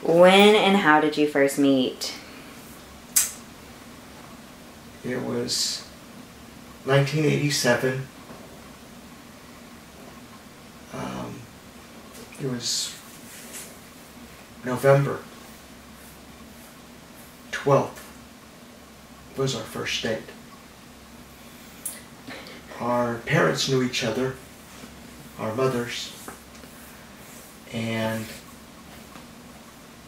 When and how did you first meet? It was 1987. It was November 12th was our first date. Our parents knew each other, our mothers, and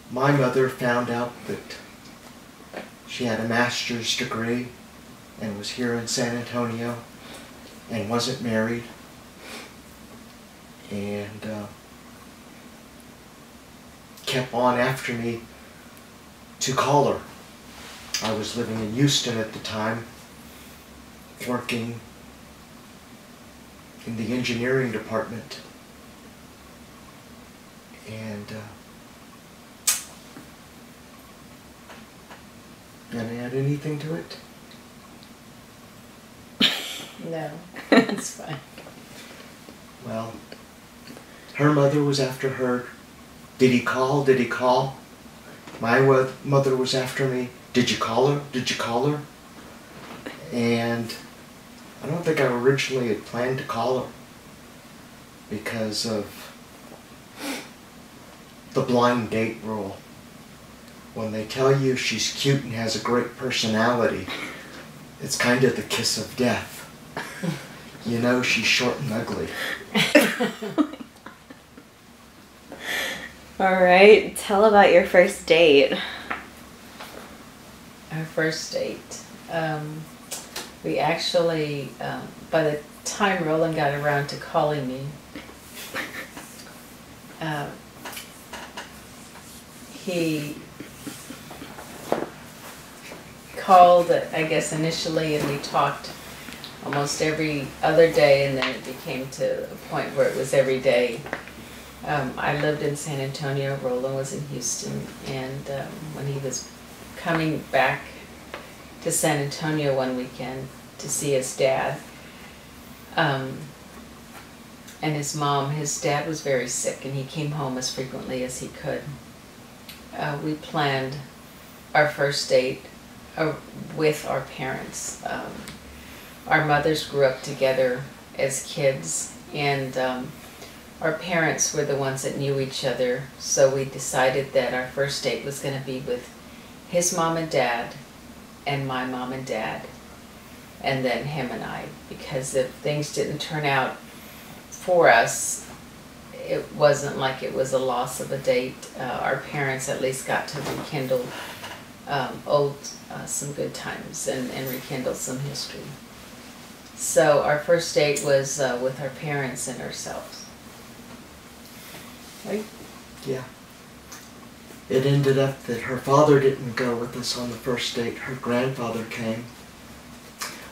my mother found out that she had a master's degree and was here in San Antonio and wasn't married, and kept on after me to call her. I was living in Houston at the time, working in the engineering department, and gonna add anything to it? No, it's fine. Well, her mother was after her. Did he call? Did he call? My mother was after me. Did you call her? Did you call her? And I don't think I originally had planned to call her because of the blind date rule. When they tell you she's cute and has a great personality, it's kind of the kiss of death. You know she's short and ugly. All right, tell about your first date. Our first date. We actually, by the time Roland got around to calling me, he called, I guess, initially, and we talked almost every other day, and then it became to a point where it was every day. I lived in San Antonio, Roland was in Houston, and when he was coming back to San Antonio one weekend to see his dad, and his mom, his dad was very sick, and he came home as frequently as he could. We planned our first date with our parents. Our mothers grew up together as kids, and our parents were the ones that knew each other, so we decided that our first date was going to be with his mom and dad and my mom and dad, and then him and I, because if things didn't turn out for us, it wasn't like it was a loss of a date. Our parents at least got to rekindle some good times and rekindle some history. So our first date was with our parents and ourselves. Right? Yeah. It ended up that her father didn't go with us on the first date. Her grandfather came.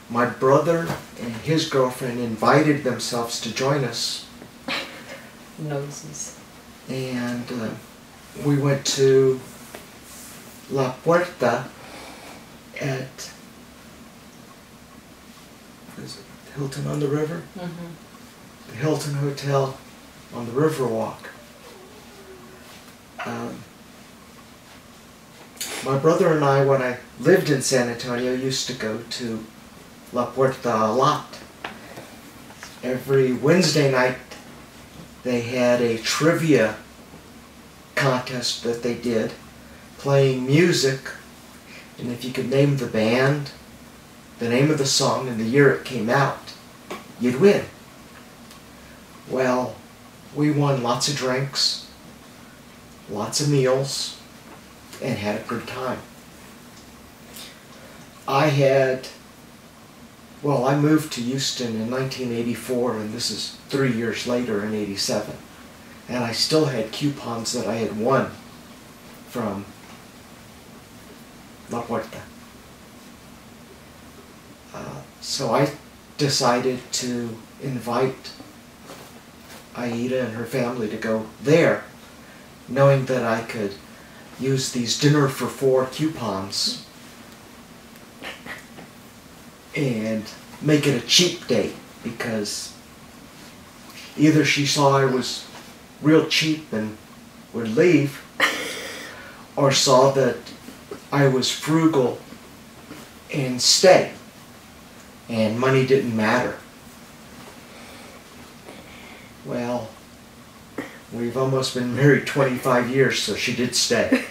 My brother and his girlfriend invited themselves to join us. Noses. And we went to La Puerta at, is it Hilton on the River? Mm-hmm. The Hilton Hotel on the Riverwalk. My brother and I, when I lived in San Antonio, used to go to La Puerta a lot. Every Wednesday night they had a trivia contest that they did, playing music, and if you could name the band, the name of the song, and the year it came out, you'd win. Well, we won lots of drinks, lots of meals, and had a good time. I moved to Houston in 1984, and this is 3 years later in '87. And I still had coupons that I had won from La Puerta. So I decided to invite Aida and her family to go there, knowing that I could use these dinner for 4 coupons and make it a cheap date, because either she saw I was real cheap and would leave, or saw that I was frugal and stay, and money didn't matter. Well, we've almost been married 25 years, so she did stay.